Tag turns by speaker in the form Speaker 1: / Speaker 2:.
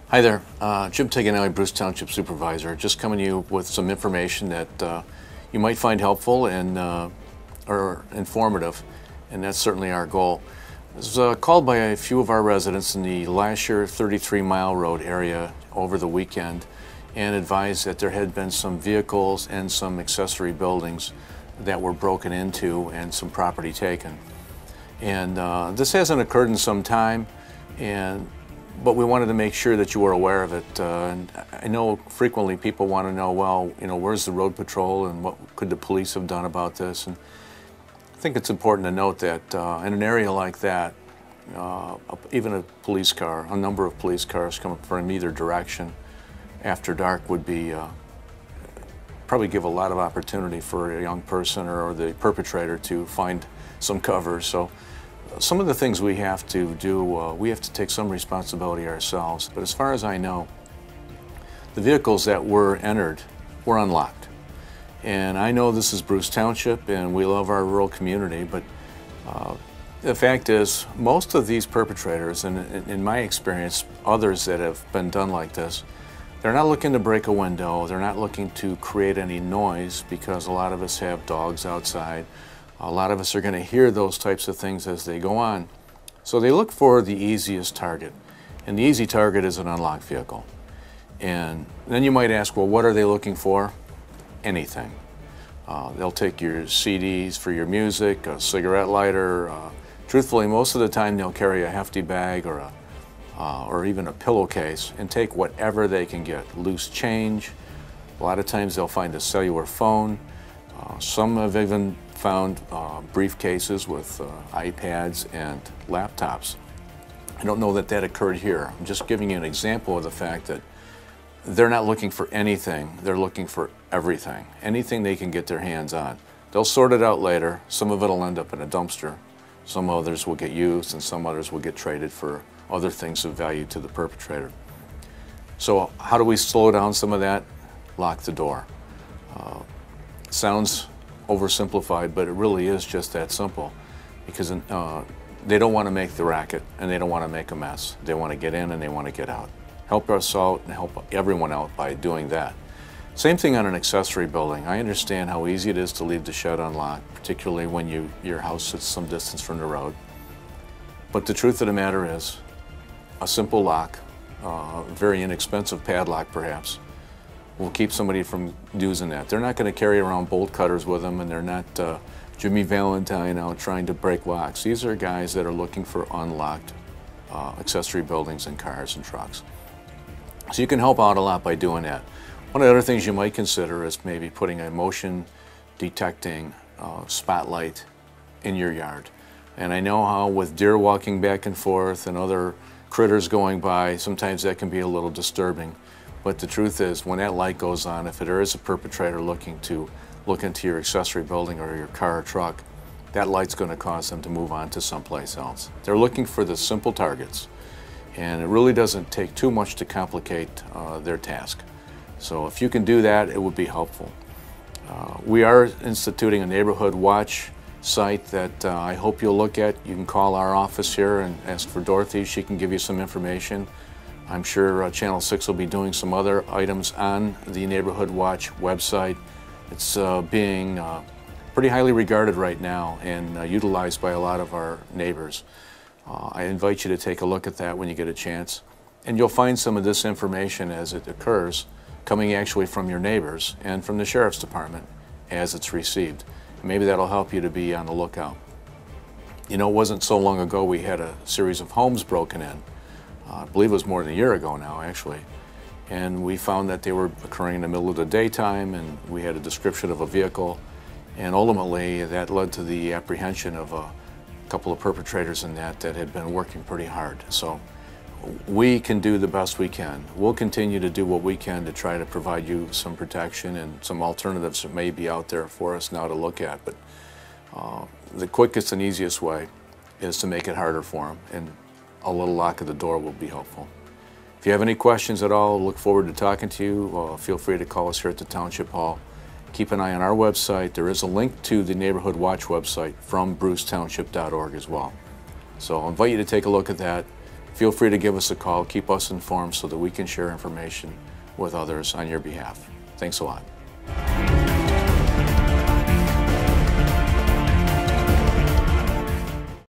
Speaker 1: Hi there, Jim Tignanelli, Bruce Township Supervisor. Just coming to you with some information that you might find helpful and or informative, and that's certainly our goal. I was called by a few of our residents in the Lasher 33 Mile Road area over the weekend and advised that there had been some vehicles and some accessory buildings that were broken into and some property taken. And this hasn't occurred in some time, but we wanted to make sure that you were aware of it. And I know frequently people want to know, well, where's the road patrol and what could the police have done about this? And I think it's important to note that in an area like that, even a police car, a number of police cars coming from either direction after dark would be probably give a lot of opportunity for a young person or the perpetrator to find some cover. So some of the things we have to do, we have to take some responsibility ourselves. But as far as I know, the vehicles that were entered were unlocked. And I know this is Bruce Township and we love our rural community, but the fact is most of these perpetrators, and in my experience, others that have been done like this, they're not looking to break a window, they're not looking to create any noise because a lot of us have dogs outside. A lot of us are going to hear those types of things as they go on. So they look for the easiest target. And the easy target is an unlocked vehicle. And then you might ask, well, what are they looking for? Anything. They'll take your CDs for your music, a cigarette lighter. Truthfully, most of the time they'll carry a hefty bag or even a pillowcase and take whatever they can get. Loose change. A lot of times they'll find a cellular phone. Some have even found briefcases with iPads and laptops. I don't know that that occurred here. I'm just giving you an example of the fact that they're not looking for anything, they're looking for everything. Anything they can get their hands on. They'll sort it out later. Some of it will end up in a dumpster. Some others will get used and some others will get traded for other things of value to the perpetrator. So how do we slow down some of that? Lock the door. Sounds oversimplified, but it really is just that simple, because they don't want to make the racket and they don't want to make a mess. They want to get in and they want to get out. Help us out and help everyone out by doing that. Same thing on an accessory building. I understand how easy it is to leave the shed unlocked, particularly when your house sits some distance from the road. But the truth of the matter is, a simple lock, very inexpensive padlock perhaps, will keep somebody from using that. They're not going to carry around bolt cutters with them, and they're not Jimmy Valentine out trying to break locks. These are guys that are looking for unlocked accessory buildings and cars and trucks. So you can help out a lot by doing that. One of the other things you might consider is maybe putting a motion detecting spotlight in your yard. And I know how with deer walking back and forth and other critters going by, sometimes that can be a little disturbing. But the truth is, when that light goes on, if there is a perpetrator looking to look into your accessory building or your car or truck, that light's going to cause them to move on to someplace else. They're looking for the simple targets, and it really doesn't take too much to complicate their task. So if you can do that, it would be helpful. We are instituting a neighborhood watch site that I hope you'll look at. You can call our office here and ask for Dorothy. She can give you some information. I'm sure Channel 6 will be doing some other items on the Neighborhood Watch website. It's being pretty highly regarded right now and utilized by a lot of our neighbors. I invite you to take a look at that when you get a chance. And you'll find some of this information as it occurs coming actually from your neighbors and from the Sheriff's Department as it's received. Maybe that'll help you to be on the lookout. It wasn't so long ago we had a series of homes broken in. I believe it was more than a year ago now, actually. And we found that they were occurring in the middle of the daytime, and we had a description of a vehicle. And ultimately, that led to the apprehension of a couple of perpetrators in that had been working pretty hard. So we can do the best we can. We'll continue to do what we can to try to provide you some protection and some alternatives that may be out there for us now to look at. But the quickest and easiest way is to make it harder for them. And a little lock of the door will be helpful. If you have any questions at all, look forward to talking to you. Feel free to call us here at the Township Hall. Keep an eye on our website. There is a link to the Neighborhood Watch website from brucetownship.org as well. So I'll invite you to take a look at that. feel free to give us a call, keep us informed so that we can share information with others on your behalf. Thanks a lot.